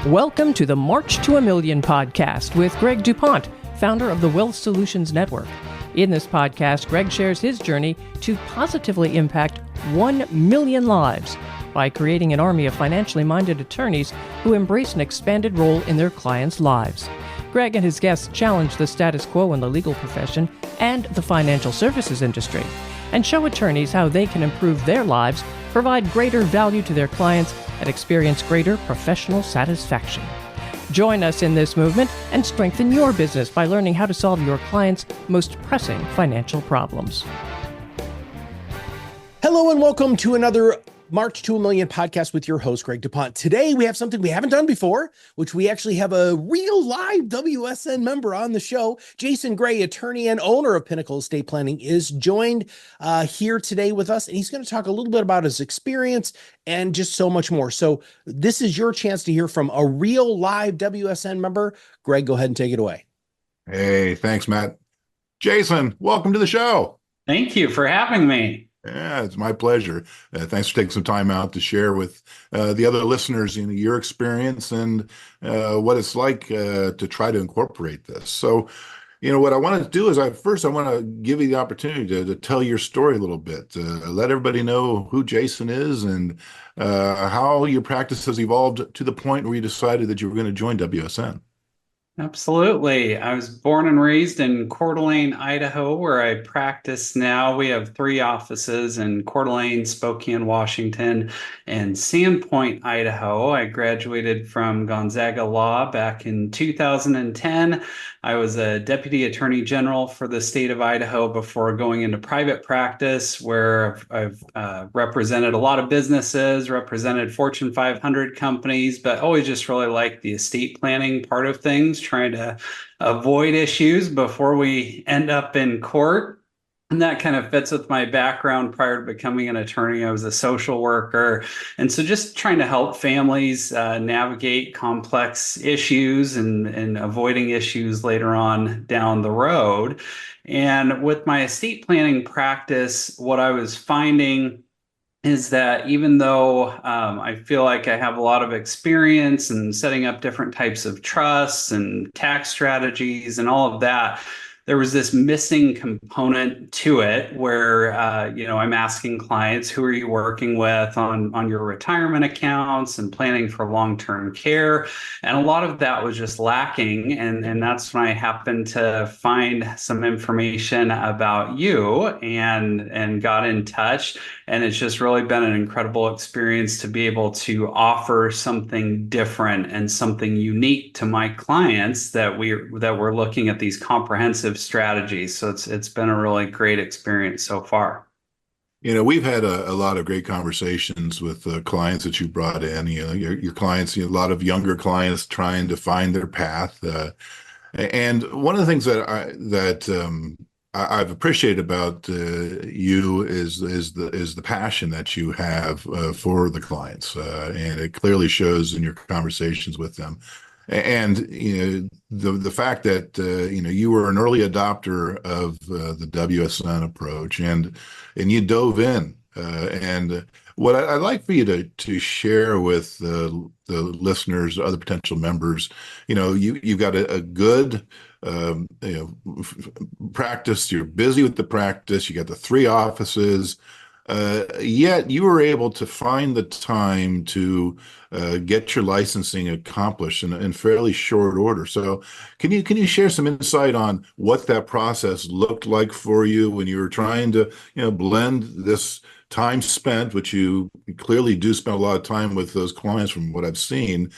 Welcome to the March to a Million podcast with Greg DuPont, founder of the Wealth Solutions Network. In this podcast, Greg shares his journey to positively impact 1 million lives by creating an army of financially minded attorneys who embrace an expanded role in their clients' lives. Greg and his guests challenge the status quo in the legal profession and the financial services industry, and show attorneys how they can improve their lives, provide greater value to their clients, and experience greater professional satisfaction. Join us in this movement and strengthen your business by learning how to solve your clients' most pressing financial problems. Hello and welcome to another March to a Million podcast with your host, Greg DuPont. Today, we have something we haven't done before, which we actually have a real live WSN member on the show. Jason Gray, attorney and owner of Pinnacle Estate Planning, is joined here today with us, and he's going to talk a little bit about his experience and just so much more. So this is your chance to hear from a real live WSN member. Greg, go ahead and take it away. Hey, thanks, Matt. Jason, welcome to the show. Thank you for having me. Yeah, it's my pleasure. Thanks for taking some time out to share with the other listeners your experience and what it's like to try to incorporate this. So, what I want to do is I want to give you the opportunity to tell your story a little bit, let everybody know who Jason is and how your practice has evolved to the point where you decided that you were going to join WSN. Absolutely. I was born and raised in Coeur d'Alene, Idaho, where I practice now. We have 3 offices in Coeur d'Alene, Spokane, Washington, and Sandpoint, Idaho. I graduated from Gonzaga Law back in 2010. I was a deputy attorney general for the state of Idaho before going into private practice, where I've represented a lot of businesses, represented Fortune 500 companies, but always just really liked the estate planning part of things, trying to avoid issues before we end up in court. And that kind of fits with my background. Prior to becoming an attorney, I was a social worker. And so just trying to help families navigate complex issues and avoiding issues later on down the road. And with my estate planning practice, what I was finding is that even though I feel like I have a lot of experience in setting up different types of trusts and tax strategies and all of that, there was this missing component to it where, I'm asking clients, who are you working with on your retirement accounts and planning for long-term care? And a lot of that was just lacking. And that's when I happened to find some information about you and got in touch. And it's just really been an incredible experience to be able to offer something different and something unique to my clients that we're looking at these comprehensive strategies. So it's been a really great experience so far. We've had a lot of great conversations with clients that you brought in. Your clients, a lot of younger clients trying to find their path. And one of the things that I've appreciated about you is the passion that you have for the clients, and it clearly shows in your conversations with them. And the fact that you were an early adopter of the WSN approach, and you dove in. And what I'd like for you to share with the listeners, other potential members, you've got a good practice. You're busy with the practice. You got the 3 offices. Yet you were able to find the time to get your licensing accomplished in fairly short order. So can you share some insight on what that process looked like for you when you were trying to blend this time spent, which you clearly do spend a lot of time with those clients from what I've seen,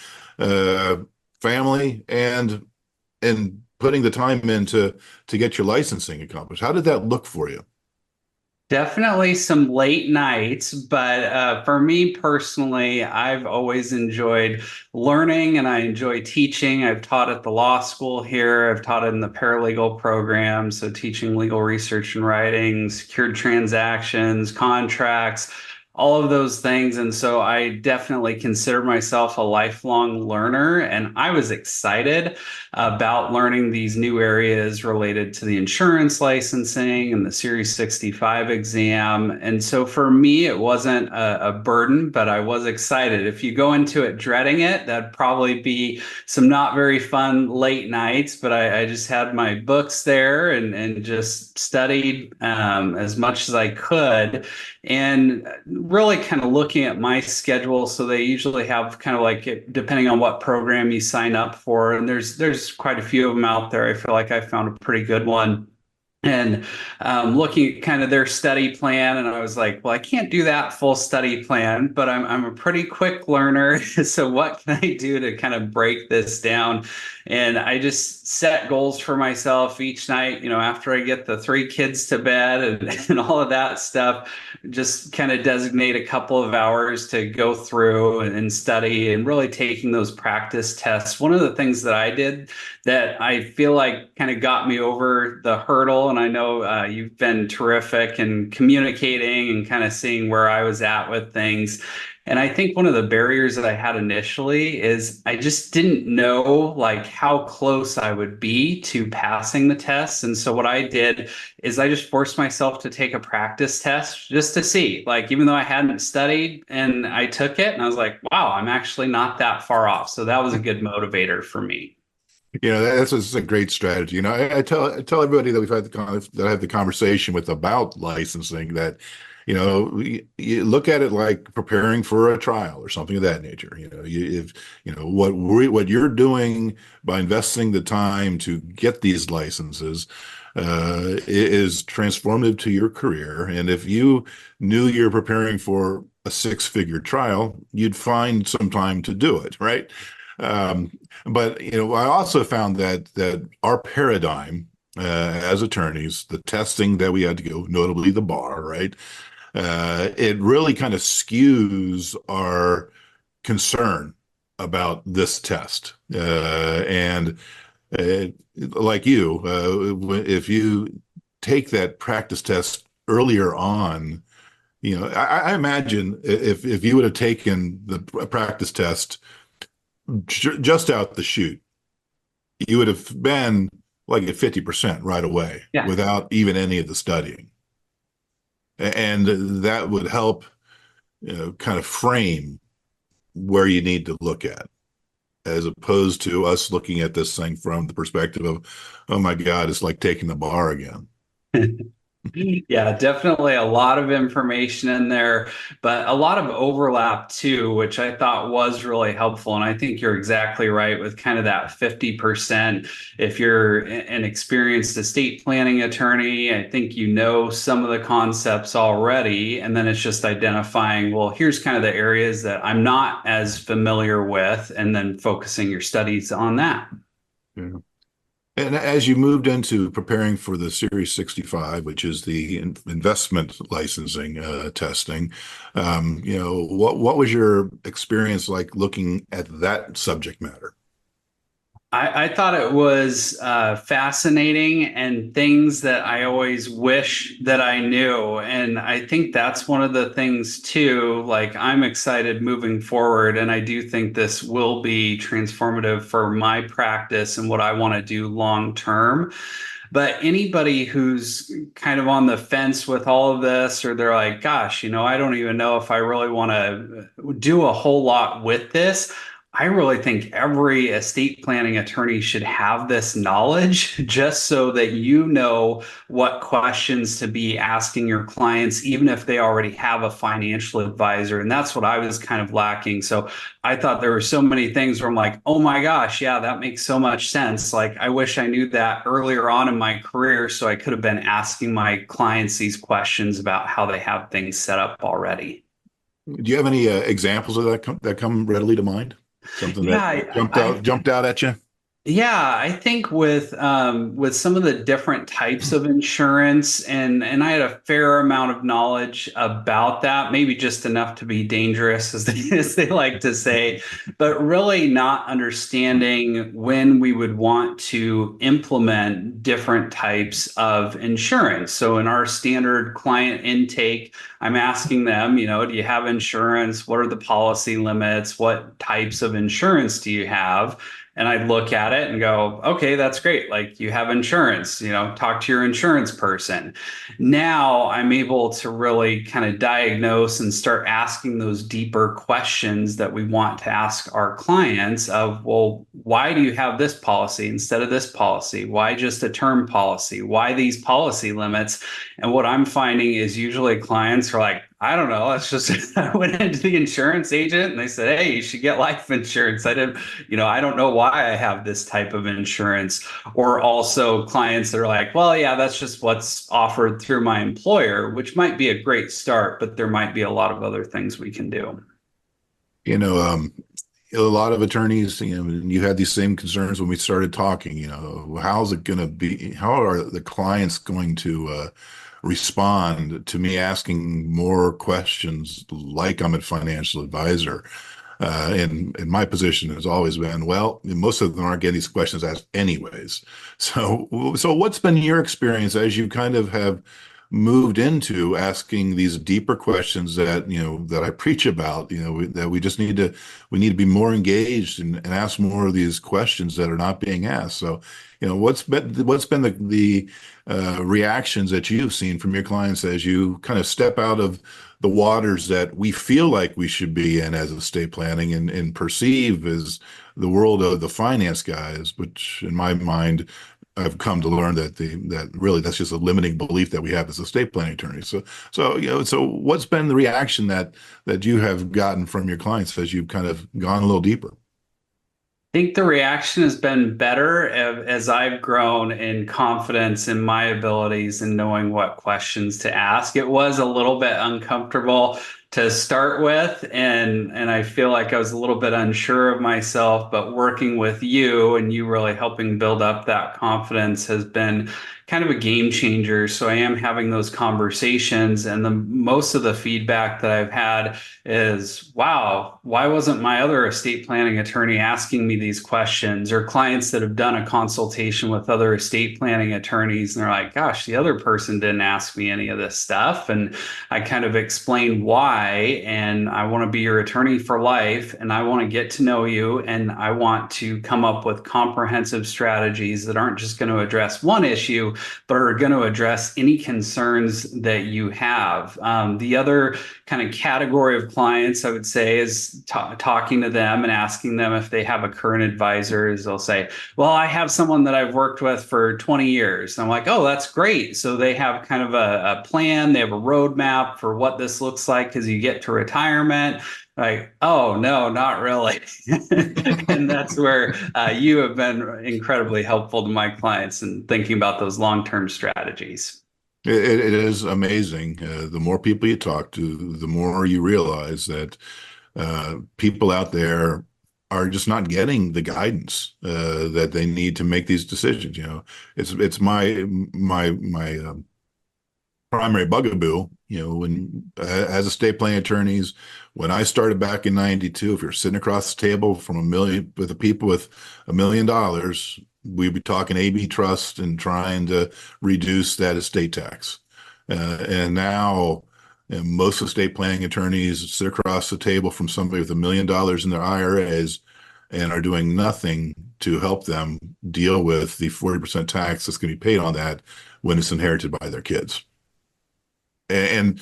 family and putting the time in to get your licensing accomplished? How did that look for you? Definitely some late nights, but for me personally, I've always enjoyed learning and I enjoy teaching. I've taught at the law school here. I've taught in the paralegal program, so teaching legal research and writing, secured transactions, contracts, all of those things. And so I definitely consider myself a lifelong learner. And I was excited about learning these new areas related to the insurance licensing and the Series 65 exam. And so for me, it wasn't a burden, but I was excited. If you go into it dreading it, that'd probably be some not very fun late nights, but I just had my books there and just studied as much as I could. And really kind of looking at my schedule. So they usually have kind of like, depending on what program you sign up for, and there's quite a few of them out there. I feel like I found a pretty good one. And looking at kind of their study plan, and I was like, well, I can't do that full study plan, but I'm a pretty quick learner. So what can I do to kind of break this down? And I just set goals for myself each night, after I get the 3 kids to bed and all of that stuff, just kind of designate a couple of hours to go through and study and really taking those practice tests. One of the things that I did that I feel like kind of got me over the hurdle, and I know you've been terrific in communicating and kind of seeing where I was at with things. And I think one of the barriers that I had initially is I just didn't know like how close I would be to passing the test. And so what I did is I just forced myself to take a practice test just to see, like, even though I hadn't studied, and I took it and I was like, wow, I'm actually not that far off. So that was a good motivator for me. That's a great strategy. I tell everybody that that I have the conversation with about licensing that, you look at it like preparing for a trial or something of that nature. What you're doing by investing the time to get these licenses is transformative to your career. And if you knew you're preparing for a 6-figure trial, you'd find some time to do it, right? But I also found that our paradigm as attorneys, the testing that we had to go, notably the bar, right? It really kind of skews our concern about this test. And like you, if you take that practice test earlier on, I imagine if you would have taken the practice test just out the chute, you would have been like at 50% right away without even any of the studying. And that would help, kind of frame where you need to look at, as opposed to us looking at this thing from the perspective of, oh my God, it's like taking the bar again. Yeah, definitely a lot of information in there, but a lot of overlap too, which I thought was really helpful. And I think you're exactly right with kind of that 50%. If you're an experienced estate planning attorney, I think you know some of the concepts already. And then it's just identifying, well, here's kind of the areas that I'm not as familiar with, and then focusing your studies on that. Yeah. And as you moved into preparing for the Series 65, which is the investment licensing testing, what was your experience like looking at that subject matter? I thought it was fascinating and things that I always wish that I knew. And I think that's one of the things too, like I'm excited moving forward. And I do think this will be transformative for my practice and what I want to do long term. But anybody who's kind of on the fence with all of this, or they're like, gosh, I don't even know if I really want to do a whole lot with this. I really think every estate planning attorney should have this knowledge just so that you know what questions to be asking your clients, even if they already have a financial advisor. And that's what I was kind of lacking. So I thought there were so many things where I'm like, oh my gosh, yeah, that makes so much sense. Like, I wish I knew that earlier on in my career so I could have been asking my clients these questions about how they have things set up already. Do you have any examples of that come readily to mind? Something that jumped out at you? Yeah, I think with some of the different types of insurance, and I had a fair amount of knowledge about that, maybe just enough to be dangerous, as they like to say, but really not understanding when we would want to implement different types of insurance. So in our standard client intake, I'm asking them, do you have insurance? What are the policy limits? What types of insurance do you have? And I'd look at it and go, okay, that's great. Like, you have insurance, talk to your insurance person. Now I'm able to really kind of diagnose and start asking those deeper questions that we want to ask our clients of, well, why do you have this policy instead of this policy? Why just a term policy? Why these policy limits? And what I'm finding is usually clients are like, I don't know. It's just, I went into the insurance agent and they said, hey, you should get life insurance. I don't know why I have this type of insurance. Or also clients that are like, well, yeah, that's just what's offered through my employer, which might be a great start, but there might be a lot of other things we can do. You know, a lot of attorneys, you had these same concerns when we started talking. How's it going to be? How are the clients going to respond to me asking more questions like I'm a financial advisor? And my position has always been, well, most of them aren't getting these questions asked anyways. So what's been your experience as you kind of have moved into asking these deeper questions that I preach about, that we need to be more engaged and ask more of these questions that are not being asked. So, what's been the reactions that you've seen from your clients as you kind of step out of the waters that we feel like we should be in as estate planning and perceive as the world of the finance guys, which in my mind, I've come to learn that really that's just a limiting belief that we have as estate planning attorneys. So what's been the reaction that you have gotten from your clients as you've kind of gone a little deeper? I think the reaction has been better as I've grown in confidence in my abilities and knowing what questions to ask. It was a little bit uncomfortable to start with, and I feel like I was a little bit unsure of myself, but working with you and you really helping build up that confidence has been kind of a game changer. So I am having those conversations, and most of the feedback that I've had is, wow, why wasn't my other estate planning attorney asking me these questions? Or clients that have done a consultation with other estate planning attorneys and they're like, gosh, the other person didn't ask me any of this stuff. And I kind of explained why, and I want to be your attorney for life, and I want to get to know you, and I want to come up with comprehensive strategies that aren't just going to address one issue, but are going to address any concerns that you have. The other kind of category of clients, I would say, is talking to them and asking them if they have a current advisor. Is they'll say, well, I have someone that I've worked with for 20 years. And I'm like, oh, that's great. So they have kind of a plan. They have a roadmap for what this looks like as you get to retirement. Like, oh, no, not really. And that's where you have been incredibly helpful to my clients in thinking about those long-term strategies. It is amazing. The more people you talk to, the more you realize that people out there are just not getting the guidance that they need to make these decisions. It's my primary bugaboo. When as estate planning attorneys, when I started back in '92, if you're sitting across the table from with the people with $1 million, we'd be talking AB trust and trying to reduce that estate tax. And now most estate planning attorneys sit across the table from somebody with $1 million in their IRAs and are doing nothing to help them deal with the 40% tax that's going to be paid on that when it's inherited by their kids. And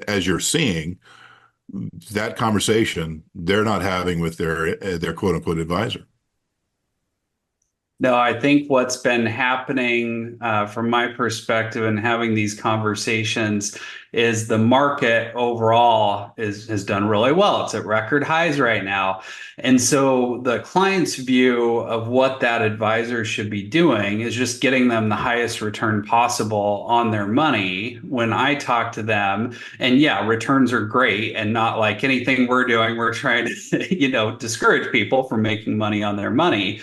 as you're seeing, that conversation they're not having with their quote unquote advisor. No, I think what's been happening from my perspective and having these conversations is the market overall has done really well. It's at record highs right now. And so the client's view of what that advisor should be doing is just getting them the highest return possible on their money. When I talk to them, and yeah, returns are great, and not like anything we're doing, we're trying to, discourage people from making money on their money.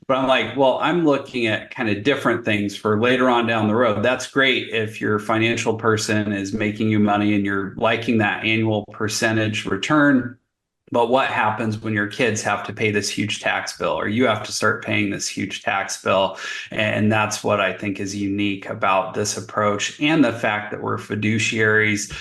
But I'm like, well, I'm looking at kind of different things for later on down the road. That's great if your financial person is making you money and you're liking that annual percentage return. But what happens when your kids have to pay this huge tax bill, or you have to start paying this huge tax bill? And that's what I think is unique about this approach, and the fact that we're fiduciaries.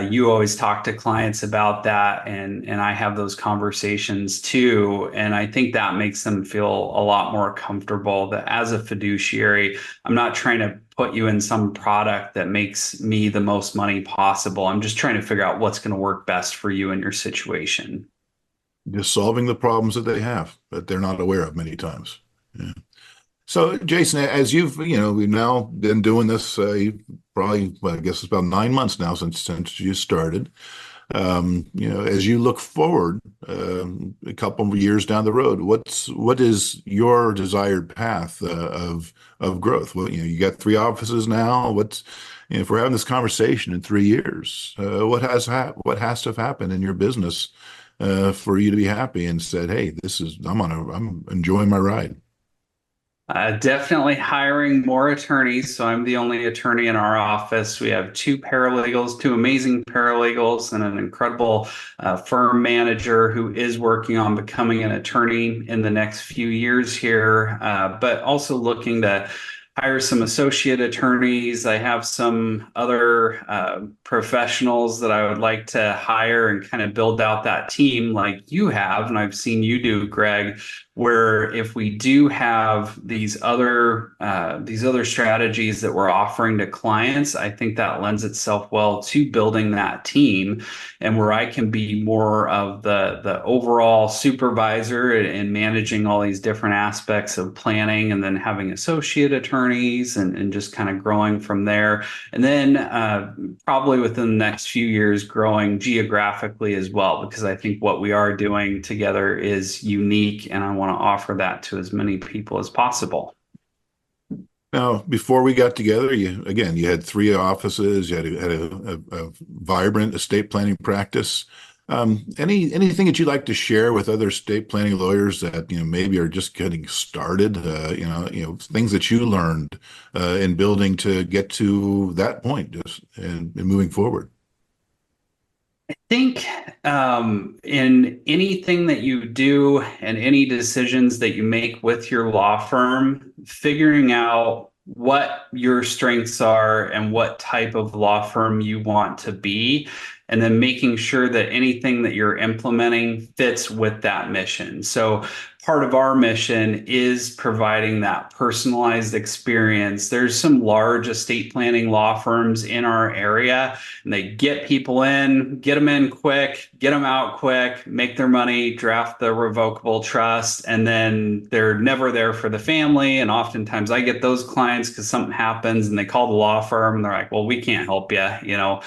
You always talk to clients about that, and I have those conversations too. And I think that makes them feel a lot more comfortable that as a fiduciary, I'm not trying to put you in some product that makes me the most money possible. I'm just trying to figure out what's going to work best for you and your situation. Just solving the problems that they have that they're not aware of many times. Yeah. So, Jason, as we've now been doing this, probably, well, I guess it's about 9 months now since you started. As you look forward, a couple of years down the road, what is your desired path of growth? Well, you got 3 offices now. If we're having this conversation in 3 years, what has to have happened in your business for you to be happy and said, "Hey, I'm enjoying my ride." Definitely hiring more attorneys. So I'm the only attorney in our office. We have 2 paralegals, 2 amazing paralegals, and an incredible firm manager who is working on becoming an attorney in the next few years here, but also looking to hire some associate attorneys. I have some other professionals that I would like to hire and kind of build out that team like you have, and I've seen you do, Greg, where if we do have these other strategies that we're offering to clients, I think that lends itself well to building that team, and where I can be more of the overall supervisor and managing all these different aspects of planning, and then having associate attorneys and just kind of growing from there. And then probably within the next few years, growing geographically as well, because I think what we are doing together is unique, and I want to offer that to as many people as possible. Now, before we got together, you had 3 offices. You had a vibrant estate planning practice. Anything that you'd like to share with other estate planning lawyers that maybe are just getting started? Things that you learned in building to get to that point, just and moving forward. I think in anything that you do and any decisions that you make with your law firm, figuring out what your strengths are and what type of law firm you want to be, and then making sure that anything that you're implementing fits with that mission. So part of our mission is providing that personalized experience. There's some large estate planning law firms in our area, and they get people in, get them in quick, get them out quick, make their money, draft the revocable trust, and then they're never there for the family. And oftentimes I get those clients because something happens and they call the law firm and they're like, well, we can't help you.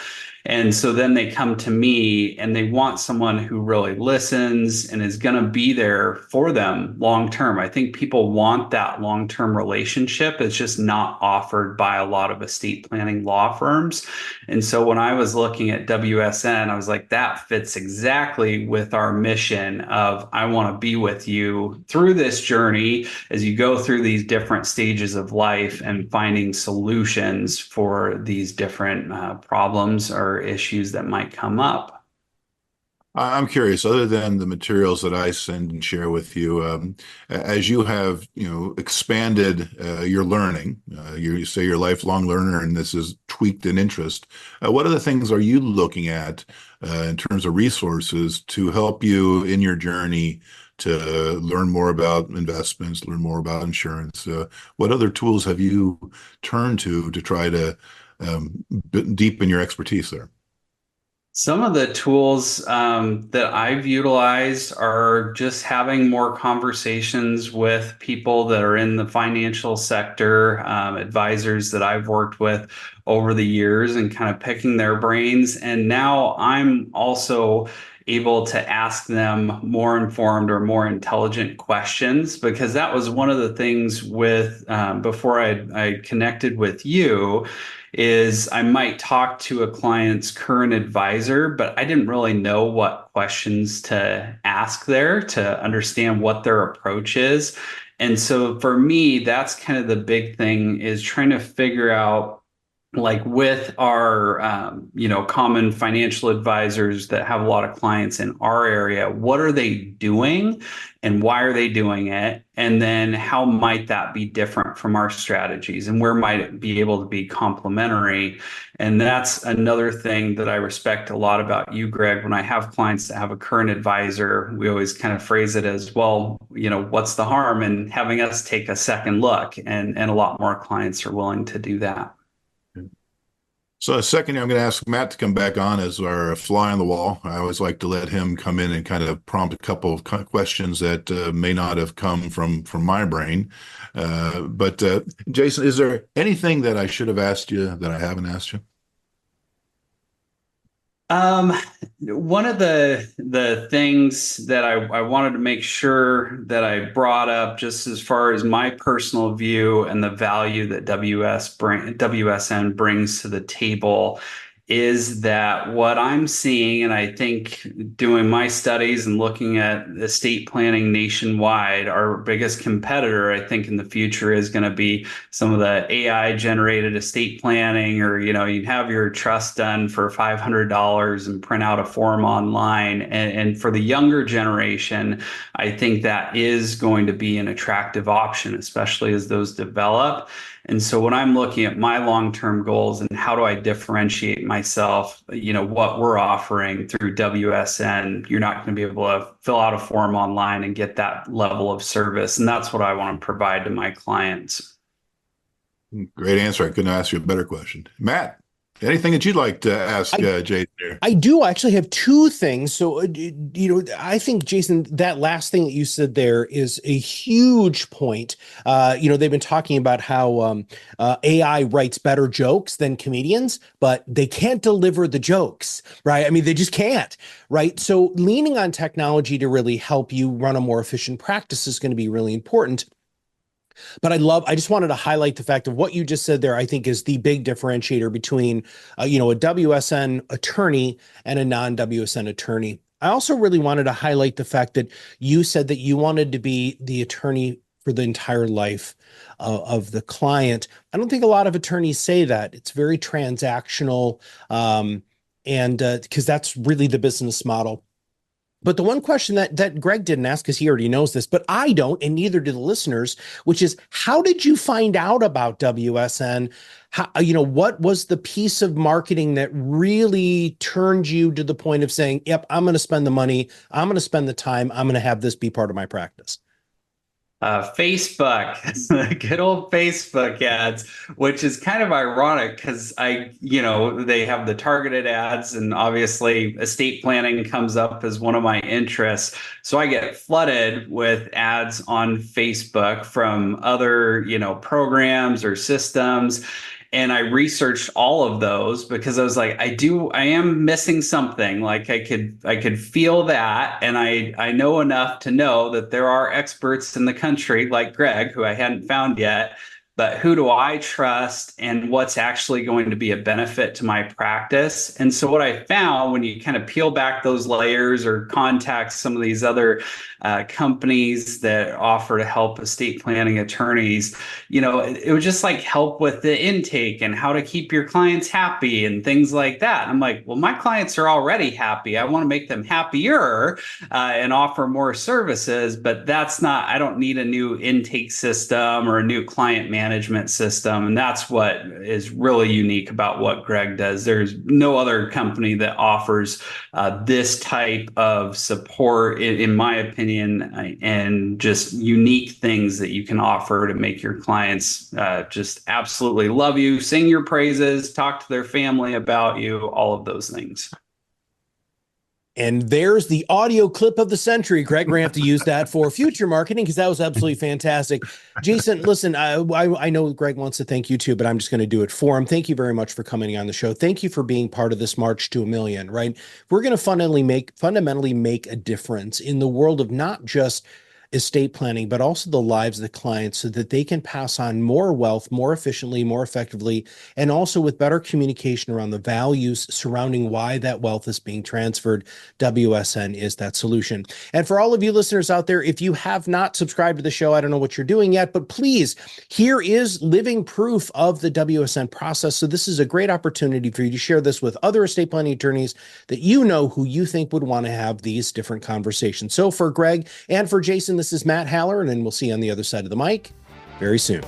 And so then they come to me and they want someone who really listens and is going to be there for them long term. I think people want that long-term relationship. It's just not offered by a lot of estate planning law firms. And so when I was looking at WSN, I was like, that fits exactly with our mission of I want to be with you through this journey as you go through these different stages of life and finding solutions for these different problems or issues that might come up. I'm curious, other than the materials that I send and share with you, as you have, expanded your learning, you say you're a lifelong learner and this is tweaked in interest. What other things are you looking at in terms of resources to help you in your journey to learn more about investments, learn more about insurance? What other tools have you turned to try to deepen your expertise there? Some of the tools that I've utilized are just having more conversations with people that are in the financial sector, advisors that I've worked with over the years, and kind of picking their brains. And now I'm also able to ask them more informed or more intelligent questions, because that was one of the things with before I connected with you, is I might talk to a client's current advisor, but I didn't really know what questions to ask there to understand what their approach is. And so for me, that's kind of the big thing, is trying to figure out, like with our common financial advisors that have a lot of clients in our area, what are they doing and why are they doing it, and then how might that be different from our strategies, and where might it be able to be complementary. And that's another thing that I respect a lot about you, Greg. When I have clients that have a current advisor, we always kind of phrase it as, well, what's the harm in having us take a second look, and a lot more clients are willing to do that. So a second, I'm going to ask Matt to come back on as our fly on the wall. I always like to let him come in and kind of prompt a couple of questions that may not have come from my brain. But Jason, is there anything that I should have asked you that I haven't asked you? One of the things that I wanted to make sure that I brought up, just as far as my personal view and the value that WSN brings to the table, is that what I'm seeing, and I think doing my studies and looking at estate planning nationwide, our biggest competitor, I think in the future, is going to be some of the AI generated estate planning, or, you have your trust done for $500 and print out a form online. And for the younger generation, I think that is going to be an attractive option, especially as those develop. And so when I'm looking at my long-term goals and how do I differentiate myself, what we're offering through WSN, you're not going to be able to fill out a form online and get that level of service. And that's what I want to provide to my clients. Great answer. I couldn't ask you a better question. Matt, anything that you'd like to ask Jason here? I do actually have two things. So, I think, Jason, that last thing that you said there is a huge point. They've been talking about how AI writes better jokes than comedians, but they can't deliver the jokes, right? I mean, they just can't, right? So leaning on technology to really help you run a more efficient practice is going to be really important. But I just wanted to highlight the fact of what you just said there, I think, is the big differentiator between, a WSN attorney and a non-WSN attorney. I also really wanted to highlight the fact that you said that you wanted to be the attorney for the entire life of the client. I don't think a lot of attorneys say that. It's very transactional, and because that's really the business model. But the one question that Greg didn't ask, because he already knows this, but I don't, and neither do the listeners, which is, how did you find out about WSN? What was the piece of marketing that really turned you to the point of saying, yep, I'm going to spend the money, I'm going to spend the time, I'm going to have this be part of my practice? Facebook, good old Facebook ads, which is kind of ironic because they have the targeted ads, and obviously estate planning comes up as one of my interests. So I get flooded with ads on Facebook from other, programs or systems. And I researched all of those because I was like, I am missing something. Like I could feel that. And I know enough to know that there are experts in the country like Greg, who I hadn't found yet, but who do I trust and what's actually going to be a benefit to my practice? And so what I found, when you kind of peel back those layers or contact some of these other companies that offer to help estate planning attorneys, it would just like help with the intake and how to keep your clients happy and things like that. I'm like, well, my clients are already happy. I want to make them happier and offer more services, but I don't need a new intake system or a new client management system. And that's what is really unique about what Greg does. There's no other company that offers this type of support, in my opinion, and just unique things that you can offer to make your clients just absolutely love you, sing your praises, talk to their family about you, all of those things. And there's the audio clip of the century. Greg, we're going to have to use that for future marketing because that was absolutely fantastic. Jason, listen, I know Greg wants to thank you too, but I'm just going to do it for him. Thank you very much for coming on the show. Thank you for being part of this March to a Million, right? We're going to fundamentally make a difference in the world of not just estate planning, but also the lives of the clients so that they can pass on more wealth more efficiently, more effectively, and also with better communication around the values surrounding why that wealth is being transferred. WSN is that solution. And for all of you listeners out there, if you have not subscribed to the show, I don't know what you're doing yet, but please, here is living proof of the WSN process. So this is a great opportunity for you to share this with other estate planning attorneys that you know who you think would want to have these different conversations. So for Greg and for Jason, this is Matt Halloran, and we'll see you on the other side of the mic very soon.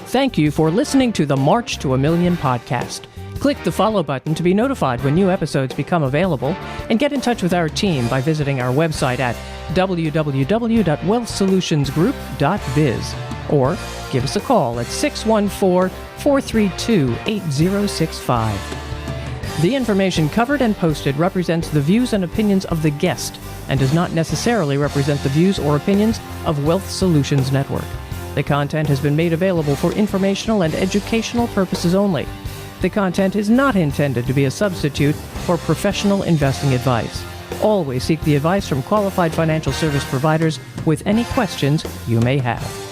Thank you for listening to the March to a Million podcast. Click the follow button to be notified when new episodes become available, and get in touch with our team by visiting our website at www.wealthsolutionsgroup.biz or give us a call at 614-432-8065. The information covered and posted represents the views and opinions of the guest and does not necessarily represent the views or opinions of Wealth Solutions Network. The content has been made available for informational and educational purposes only. The content is not intended to be a substitute for professional investing advice. Always seek the advice from qualified financial service providers with any questions you may have.